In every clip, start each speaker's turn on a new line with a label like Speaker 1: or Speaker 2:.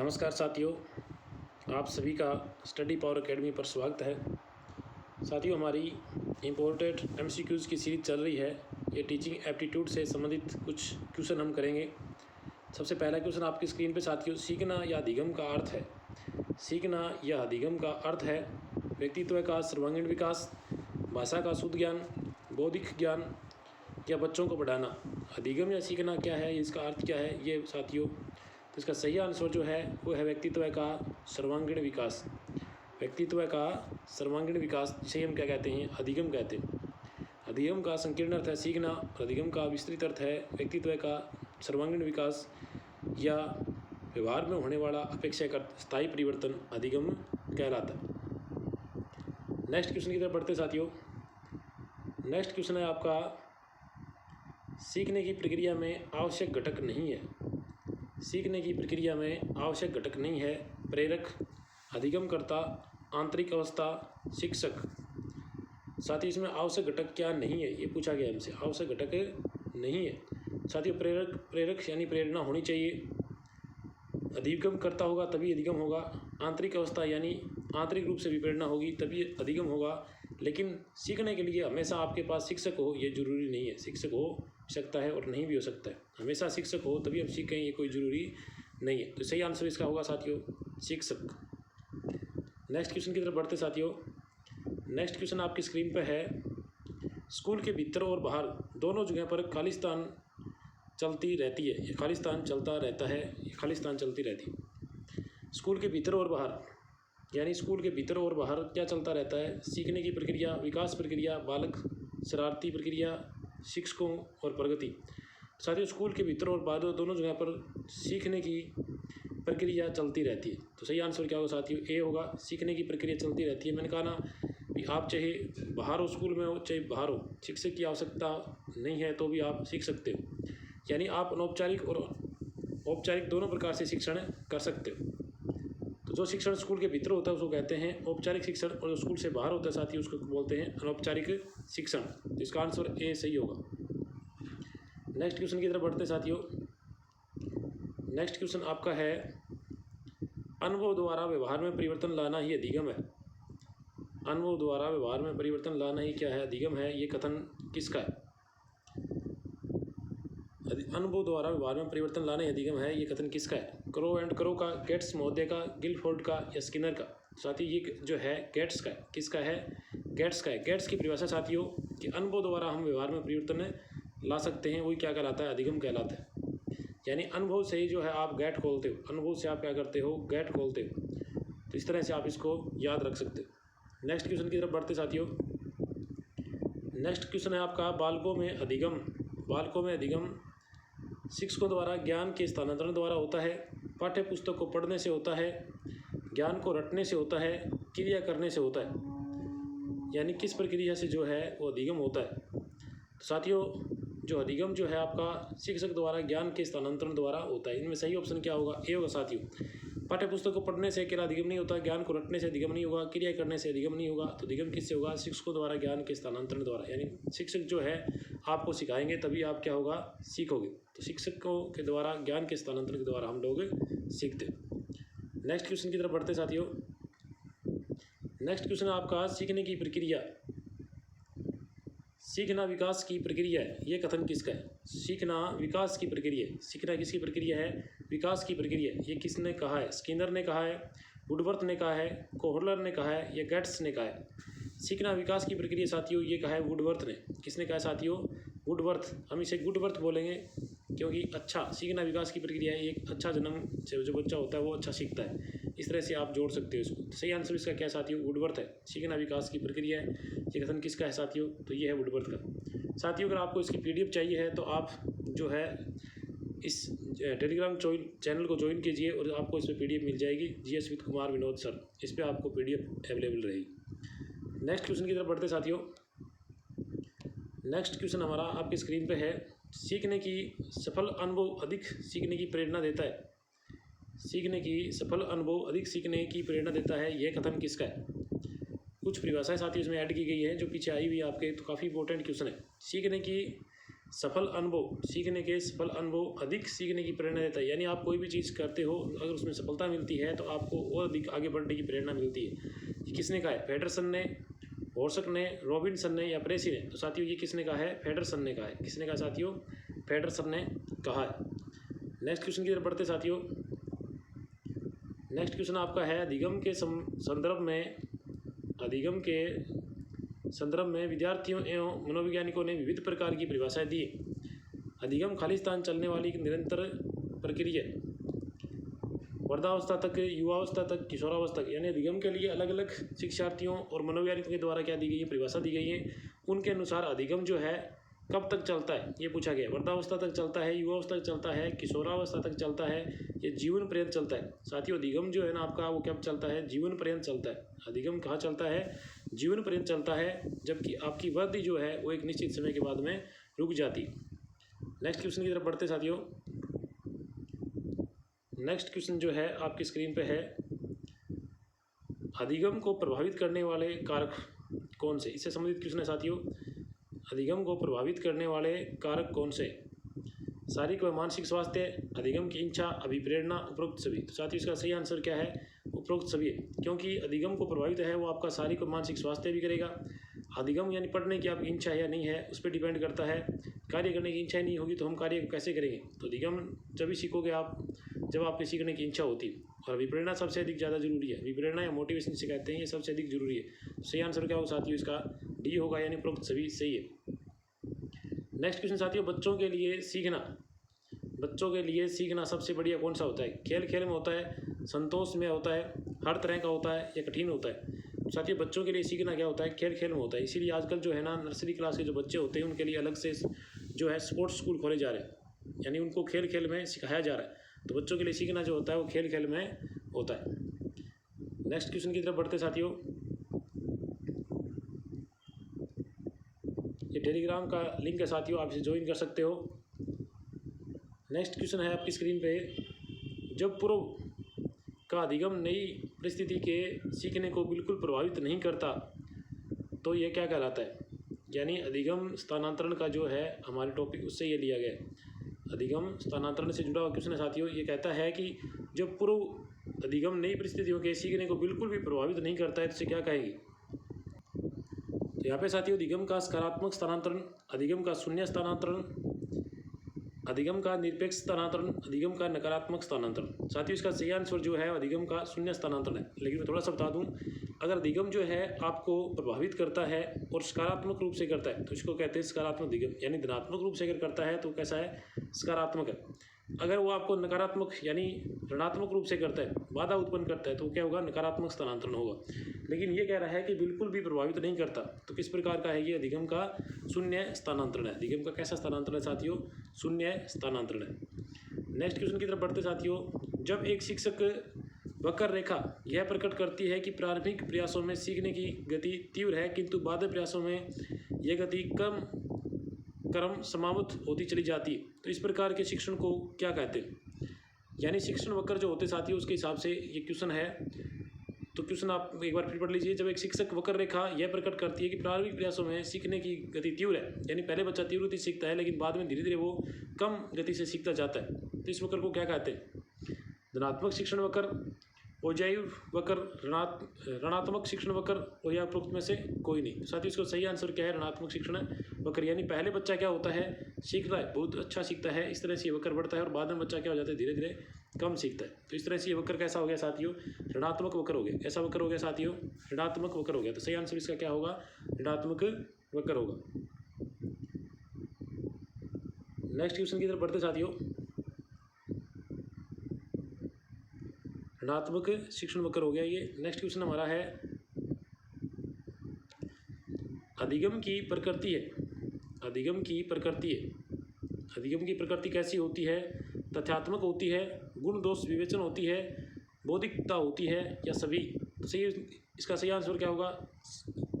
Speaker 1: नमस्कार साथियों, आप सभी का स्टडी पावर एकेडमी पर स्वागत है। साथियों, हमारी इम्पोर्टेड एमसीक्यूज़ की सीरीज चल रही है। ये टीचिंग एप्टीट्यूड से संबंधित कुछ क्वेश्चन हम करेंगे। सबसे पहला क्वेश्चन आपकी स्क्रीन पे साथियों, सीखना या अधिगम का अर्थ है। सीखना या अधिगम का अर्थ है व्यक्तित्व का सर्वांगीण विकास, भाषा का शुद्ध ज्ञान, बौद्धिक ज्ञान या बच्चों को बढ़ाना। अधिगम या सीखना क्या है, इसका अर्थ क्या है ये साथियों। तो इसका सही आंसर जो है वो है व्यक्तित्व का सर्वांगीण विकास। व्यक्तित्व का सर्वांगीण विकास जिसे हम क्या कहते हैं, अधिगम कहते हैं। अधिगम का संकीर्ण अर्थ है सीखना और अधिगम का विस्तृत अर्थ है व्यक्तित्व का सर्वांगीण विकास या व्यवहार में होने वाला अपेक्षाकृत स्थायी परिवर्तन अधिगम कहलाता है। नेक्स्ट क्वेश्चन की तरफ बढ़ते साथियों। नेक्स्ट क्वेश्चन है आपका, सीखने की प्रक्रिया में आवश्यक घटक नहीं है। सीखने की प्रक्रिया में आवश्यक घटक नहीं है प्रेरक, अधिगमकर्ता, आंतरिक अवस्था, शिक्षक। साथ ही इसमें आवश्यक घटक क्या नहीं है ये पूछा गया हमसे। आवश्यक घटक नहीं है साथियों। प्रेरक यानी प्रेरणा होनी चाहिए। अधिगमकर्ता होगा तभी अधिगम होगा। आंतरिक अवस्था यानी आंतरिक रूप से भी प्रेरणा होगी तभी अधिगम होगा। लेकिन सीखने के लिए हमेशा आपके पास शिक्षक हो ये जरूरी नहीं है। शिक्षक हो सकता है और नहीं भी हो सकता है। हमेशा शिक्षक हो तभी हम सीखें ये कोई ज़रूरी नहीं है। तो सही आंसर इसका होगा साथियों शिक्षक। नेक्स्ट क्वेश्चन की तरफ बढ़ते साथियों। नेक्स्ट क्वेश्चन आपकी स्क्रीन पर है, स्कूल के भीतर और बाहर दोनों जगह पर खालिस्तान चलती रहती है। ये खालिस्तान चलता रहता है, ये खालिस्तान चलती रहती है। स्कूल के भीतर और बाहर यानी स्कूल के भीतर और बाहर क्या चलता रहता है? सीखने की प्रक्रिया, विकास प्रक्रिया, बालक शरारती प्रक्रिया, शिक्षकों और प्रगति। साथियों, स्कूल के भीतर और बाहर दोनों जगह पर सीखने की प्रक्रिया चलती रहती है। तो सही आंसर क्या होगा साथियों? ए होगा, सीखने की प्रक्रिया चलती रहती है। मैंने कहा ना कि आप चाहे बाहर हो, स्कूल में हो चाहे बाहर हो, शिक्षक की आवश्यकता नहीं है तो भी आप सीख सकते हो। यानी आप अनौपचारिक और औपचारिक दोनों प्रकार से शिक्षण कर सकते हो। तो जो शिक्षण स्कूल के भीतर होता है उसको कहते हैं औपचारिक शिक्षण, और जो स्कूल से बाहर होता है साथियों उसको बोलते हैं अनौपचारिक शिक्षण। तो इसका आंसर ए सही होगा। नेक्स्ट क्वेश्चन की तरफ बढ़ते हैं साथियों। नेक्स्ट क्वेश्चन आपका है, अनुभव द्वारा व्यवहार में परिवर्तन लाना ही अधिगम है। अनुभव द्वारा व्यवहार में परिवर्तन लाना ही क्या है? अधिगम है। ये कथन किसका है? अनुभव द्वारा व्यवहार में परिवर्तन लाना ही अधिगम है, ये कथन किसका है? क्रो एंड क्रो का, गेट्स महोदय का, गिलफोर्ड का या स्किनर का? साथियों ये जो है गेट्स का है। किसका है? गेट्स का है। गेट्स की परिभाषा साथियों कि अनुभव द्वारा हम व्यवहार में परिवर्तन ला सकते हैं, वही क्या कहलाता है? अधिगम कहलाता है। यानी अनुभव से ही जो है आप गेट खोलते हो, अनुभव से आप क्या करते हो? गेट खोलते हो। तो इस तरह से आप इसको याद रख सकते हो। नेक्स्ट क्वेश्चन की तरफ बढ़ते साथियों। नेक्स्ट क्वेश्चन है आपका, बालकों में अधिगम। बालकों में अधिगम शिक्षकों द्वारा ज्ञान के स्थानांतरण द्वारा होता है, पाठ्य पुस्तक को पढ़ने से होता है, ज्ञान को रटने से होता है, क्रिया करने से होता है। यानी किस प्रक्रिया से जो है वो अधिगम होता है? तो साथियों जो अधिगम जो है आपका शिक्षक द्वारा ज्ञान के स्थानांतरण द्वारा होता है। इनमें सही ऑप्शन क्या होगा? ए होगा साथियों। पाठ्य पुस्तक को पढ़ने से अकेला अधिगम नहीं होता, ज्ञान को रटने से अधिगम नहीं होगा, क्रिया करने से अधिगम नहीं होगा। तो अधिगम किससे होगा? शिक्षकों द्वारा ज्ञान के स्थानांतरण द्वारा। यानी शिक्षक जो है आपको सिखाएंगे तभी आप क्या होगा? सीखोगे। तो शिक्षकों के द्वारा ज्ञान के स्थानांतरण के द्वारा हम लोग सीखते। नेक्स्ट क्वेश्चन की तरफ बढ़ते साथियों। नेक्स्ट क्वेश्चन आपका, सीखने की प्रक्रिया। सीखना विकास की प्रक्रिया है, ये कथन किसका है? सीखना विकास की प्रक्रिया है। सीखना किसकी प्रक्रिया है? विकास की प्रक्रिया। ये किसने कहा है? स्किनर ने कहा है, वुडवर्थ ने कहा है, कोहलर ने कहा है या गेट्स ने कहा है? सीखना विकास की प्रक्रिया साथियों ये कहा है वुडवर्थ ने। किसने कहा है साथियों? वुडवर्थ। हम इसे गुडवर्थ बोलेंगे क्योंकि अच्छा सीखना विकास की प्रक्रिया है। एक अच्छा जन्म से जो बच्चा होता है वो अच्छा सीखता है। इस तरह से आप जोड़ सकते हो इसको। तो सही आंसर इसका क्या है साथियों? वुडवर्थ है। सीखना विकास की प्रक्रिया है, ये कथन किसका है साथियों? तो ये है वुडवर्थ का। साथियों अगर आपको इसकी पीडीएफ चाहिए है तो आप जो है इस टेलीग्राम चैनल को ज्वाइन कीजिए और आपको इस पर पीडीएफ मिल जाएगी। GS with Kumar Vinod sir, इस पर आपको पीडीएफ अवेलेबल रहेगी। नेक्स्ट क्वेश्चन की तरफ बढ़ते साथियों। नेक्स्ट क्वेश्चन हमारा आपकी स्क्रीन पे है, सीखने की सफल अनुभव अधिक सीखने की प्रेरणा देता है। सीखने की सफल अनुभव अधिक सीखने की प्रेरणा देता है, यह कथन किसका है? कुछ परिभाषाएं साथियों इसमें ऐड की गई है जो पीछे आई हुई है आपके, तो काफ़ी इंपॉर्टेंट क्वेश्चन है। सीखने की सफल अनुभव सीखने के सफल अनुभव अधिक सीखने की प्रेरणा देता है। यानी आप कोई भी चीज़ करते हो, अगर उसमें सफलता मिलती है तो आपको और अधिक आगे बढ़ने की प्रेरणा मिलती है। ये किसने कहा है? फेडरसन ने, हॉर्सक ने, रॉबिन्सन ने या प्रेसी ने? तो साथियों ये किसने कहा है? फेडरसन ने कहा है। किसने कहा साथियों? फेडरसन ने कहा है। नेक्स्ट क्वेश्चन की तरफ बढ़ते साथियों। नेक्स्ट क्वेश्चन आपका है, अधिगम के संदर्भ में विद्यार्थियों एवं मनोवैज्ञानिकों ने विविध प्रकार की परिभाषाएं दी। अधिगम खालिस्तान चलने वाली एक निरंतर प्रक्रिया, वृद्धावस्था तक, युवावस्था तक, किशोरावस्था तक। यानी अधिगम के लिए अलग अलग शिक्षार्थियों और मनोवैज्ञानिकों के द्वारा क्या दी गई है? परिभाषा दी गई है। उनके अनुसार अधिगम जो है कब तक चलता है ये पूछा गया। वृद्धावस्था तक चलता है, युवावस्था तक चलता है, किशोरावस्था तक चलता है, ये जीवन पर्यंत चलता है। साथियों अधिगम जो है ना आपका, वो कब चलता है? जीवन पर्यंत चलता है। अधिगम कहाँ चलता है? जीवन पर्यंत चलता है, जबकि आपकी वृद्धि जो है वो एक निश्चित समय के बाद में रुक जाती। नेक्स्ट क्वेश्चन की तरफ बढ़ते साथियों। नेक्स्ट क्वेश्चन जो है आपकी स्क्रीन पे है, अधिगम को प्रभावित करने वाले कारक कौन से? इससे संबंधित क्वेश्चन है साथियों। अधिगम को प्रभावित करने वाले कारक कौन से? शारीरिक व मानसिक स्वास्थ्य, अधिगम की इच्छा, अभिप्रेरणा, उपरोक्त सभी। तो साथियों इसका सही आंसर क्या है? उपरोक्त सभी है, क्योंकि अधिगम को प्रभावित है वो आपका शारीरिक और मानसिक स्वास्थ्य भी करेगा। अधिगम यानी पढ़ने की आपकी इच्छा है या नहीं है उस पर डिपेंड करता है। कार्य करने की इच्छा ही नहीं होगी तो हम कार्य कैसे करेंगे? तो अधिगम जब सीखोगे आप जब आपके सीखने की इच्छा होती है। और अभिप्रेरणा सबसे अधिक ज़्यादा जरूरी है। अभिप्रेरणा या मोटिवेशन से कहते हैं, ये सबसे अधिक जरूरी है। तो सही आंसर क्या होगा साथियों? इसका डी होगा, यानी उपरोक्त सभी सही है। नेक्स्ट क्वेश्चन साथियों, बच्चों के लिए सीखना सबसे बढ़िया कौन सा होता है? खेल खेल में होता है, संतोष में होता है, हर तरह का होता है, या कठिन होता है? साथियों बच्चों के लिए सीखना क्या होता है? खेल खेल में होता है। इसीलिए आजकल जो है ना नर्सरी क्लास के जो बच्चे होते हैं उनके लिए अलग से जो है स्पोर्ट्स स्कूल खोले जा रहे हैं, यानी उनको खेल खेल में सिखाया जा रहा है। तो बच्चों के लिए सीखना जो होता है वो खेल खेल में होता है। नेक्स्ट क्वेश्चन की तरफ बढ़ते साथियों। ये टेलीग्राम का लिंक है साथियों, आप इसे ज्वाइन कर सकते हो। नेक्स्ट क्वेश्चन है आपकी स्क्रीन पे, जब पूर्व का अधिगम नई परिस्थिति के सीखने को बिल्कुल प्रभावित नहीं करता तो यह क्या कहलाता है? यानी अधिगम स्थानांतरण का जो है हमारे टॉपिक उससे ये लिया गया है। अधिगम स्थानांतरण से जुड़ा हुआ क्वेश्चन है साथियों। ये कहता है कि जब पूर्व अधिगम नई परिस्थितियों के सीखने को बिल्कुल भी प्रभावित नहीं करता है तो इसे क्या कहेंगे? तो यहाँ पे साथियों अधिगम का सकारात्मक स्थानांतरण, अधिगम का शून्य स्थानांतरण, अधिगम का निरपेक्ष स्थानांतरण, अधिगम का नकारात्मक स्थानांतरण। साथियों इसका सही आंसर जो है अधिगम का शून्य स्थानांतरण है। लेकिन मैं थोड़ा सा बता दूं, अगर अधिगम जो है आपको प्रभावित करता है और सकारात्मक रूप से करता है तो इसको कहते हैं सकारात्मक अधिगम। यानी धनात्मक रूप से अगर करता है तो कैसा है? सकारात्मक है। अगर वो आपको नकारात्मक यानी ऋणात्मक रूप से करता है, बाधा उत्पन्न करता है, तो क्या होगा? नकारात्मक स्थानांतरण होगा। लेकिन ये कह रहा है कि बिल्कुल भी प्रभावित नहीं करता, तो किस प्रकार का है ये? अधिगम का शून्य स्थानांतरण है। अधिगम का कैसा स्थानांतरण है साथियों? शून्य स्थानांतरण है। नेक्स्ट क्वेश्चन की तरफ बढ़ते साथियों। जब एक शिक्षक वक्र रेखा यह प्रकट करती है कि प्रारंभिक प्रयासों में सीखने की गति तीव्र है किंतु बाद प्रयासों में यह गति कम क्रम समाप्त होती चली जाती है, तो इस प्रकार के शिक्षण को क्या कहते हैं? यानी शिक्षण वक्र जो होते साथियों उसके हिसाब से ये क्वेश्चन है। तो क्वेश्चन आप एक बार फिर पढ़ लीजिए। जब एक शिक्षक वक्र रेखा यह प्रकट करती है कि प्रारंभिक प्रयासों में सीखने की गति तीव्र है, यानी पहले बच्चा तीव्र गति सीखता है लेकिन बाद में धीरे धीरे वो कम गति से सीखता जाता है, तो इस वक्र को क्या कहते हैं? धनात्मक शिक्षण वक्र, ओजाइव वक्र, ऋणात्मक शिक्षण वक्र, और या उपरोक्त में से कोई नहीं। साथ ही इसको सही आंसर क्या है? ऋणात्मक शिक्षण वक्र। यानी पहले बच्चा क्या होता है? सीखता है, बहुत अच्छा सीखता है, इस तरह से ये वक्र बढ़ता है और बाद में बच्चा क्या हो जाता है? धीरे धीरे कम सीखता है। तो इस तरह से ये वक्र कैसा हो गया साथियों? ऋणात्मक वक्र हो गया। कैसा वक्र हो गया साथियों? ऋणात्मक वक्र हो गया। तो सही आंसर इसका क्या होगा? ऋणात्मक वक्र होगा। नेक्स्ट क्वेश्चन की तरफ बढ़ते साथियों। ऋणात्मक शिक्षण वक्र हो गया ये। नेक्स्ट क्वेश्चन हमारा है, अधिगम की प्रकृति है। अधिगम की प्रकृति है। अधिगम की प्रकृति कैसी होती है? तथ्यात्मक होती है, गुण दोष विवेचन होती है, बौद्धिकता होती है, या सभी? तो सही इसका सही आंसर क्या होगा?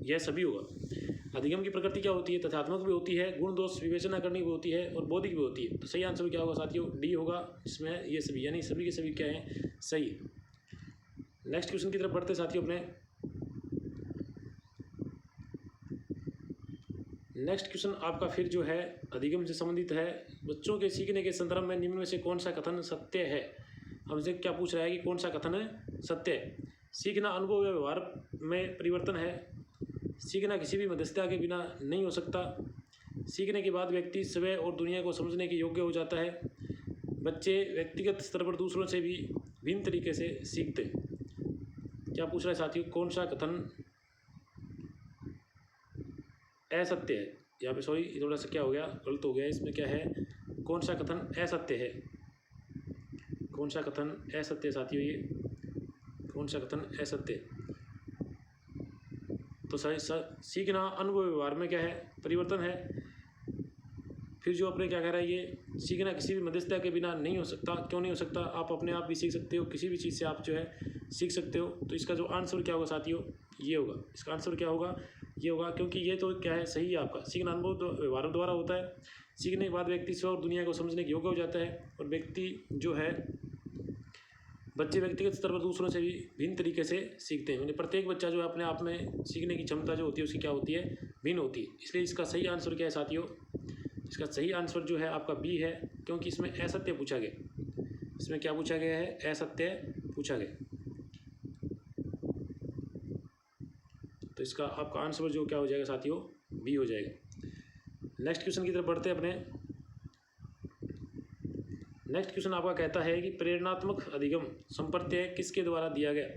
Speaker 1: यह सभी होगा। अधिगम की प्रकृति क्या होती है? तथ्यात्मक भी होती है, गुण दोष विवेचना करनी भी होती है और बौद्धिक भी होती है। तो सही आंसर क्या होगा साथियों? डी होगा। इसमें ये सभी यानी सभी के सभी क्या है? सही। नेक्स्ट क्वेश्चन की तरफ बढ़ते साथियों अपने। नेक्स्ट क्वेश्चन आपका फिर जो है अधिगम से संबंधित है। बच्चों के सीखने के संदर्भ में निम्न में से कौन सा कथन सत्य है। हमसे क्या पूछ रहा है कि कौन सा कथन सत्य है। सीखना अनुभव या व्यवहार में परिवर्तन है। सीखना किसी भी मध्यस्थता के बिना नहीं हो सकता। सीखने के बाद व्यक्ति स्वयं और दुनिया को समझने के योग्य हो जाता है। बच्चे व्यक्तिगत स्तर पर दूसरों से भी भिन्न तरीके से सीखते हैं। क्या पूछ रहा है साथियों, कौन सा कथन असत्य है। यहाँ पे सॉरी थोड़ा सा क्या हो गया, गलत हो गया। इसमें क्या है, कौन सा कथन असत्य है। कौन सा कथन असत्य साथियों, ये कौन सा कथन असत्य है। तो सीखना अनुभव व्यवहार में क्या है, परिवर्तन है। फिर जो अपने क्या कह रहा है, ये सीखना किसी भी मध्यस्थता के बिना नहीं हो सकता। क्यों नहीं हो सकता, आप अपने आप भी सीख सकते हो, किसी भी चीज़ से आप जो है सीख सकते हो। तो इसका जो आंसर क्या होगा साथियों, ये होगा। इसका आंसर क्या होगा, ये होगा, क्योंकि ये तो क्या है, सही है आपका। सीखना अनुभव व्यवहार द्वारा होता है। सीखने के बाद व्यक्ति स्व और दुनिया को समझने के योग्य हो जाता है। और व्यक्ति जो है, बच्चे व्यक्तिगत स्तर पर दूसरों से भी भिन्न तरीके से सीखते हैं। यानी प्रत्येक बच्चा जो है अपने आप में सीखने की क्षमता जो होती है उसकी क्या होती है, भिन्न होती है। इसलिए इसका सही आंसर क्या है साथियों, इसका सही आंसर जो है आपका बी है, क्योंकि इसमें असत्य पूछा गया। इसमें क्या पूछा गया है, असत्य पूछा गया। तो इसका आपका आंसर जो क्या हो जाएगा साथियों, बी हो जाएगा। नेक्स्ट क्वेश्चन की तरफ बढ़ते हैं अपने। नेक्स्ट क्वेश्चन आपका कहता है कि प्रेरणात्मक अधिगम संप्रत्यय किसके द्वारा दिया गया।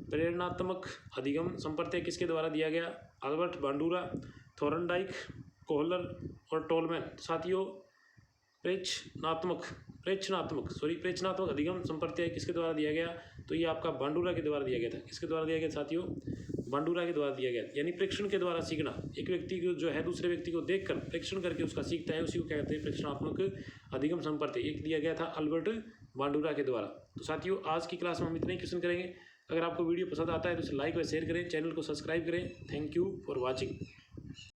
Speaker 1: प्रेरणात्मक अधिगम संप्रत्यय किसके द्वारा दिया गया। अल्बर्ट बांडुरा, थॉर्नडाइक, कोहलर और टोलमैन। साथियों प्रेक्षणात्मक अधिगम संप्रत्यय किसके द्वारा दिया गया, तो ये आपका बांडुरा के द्वारा दिया गया था। किसके द्वारा दिया गया साथियों, बांडुरा के द्वारा दिया गया। यानी प्रेक्षण के द्वारा सीखना, एक व्यक्ति को जो है दूसरे व्यक्ति को देखकर प्रेक्षण करके उसका सीखता है, उसी को क्या कहते हैं, प्रेक्षणात्मक अधिगम संप्रत्यय। एक दिया गया था अल्बर्ट बांडुरा के द्वारा। तो साथियों आज की क्लास में हम इतने ही क्वेश्चन करेंगे। अगर आपको वीडियो पसंद आता है तो इसे लाइक और शेयर करें, चैनल को सब्सक्राइब करें। Thank you for watching.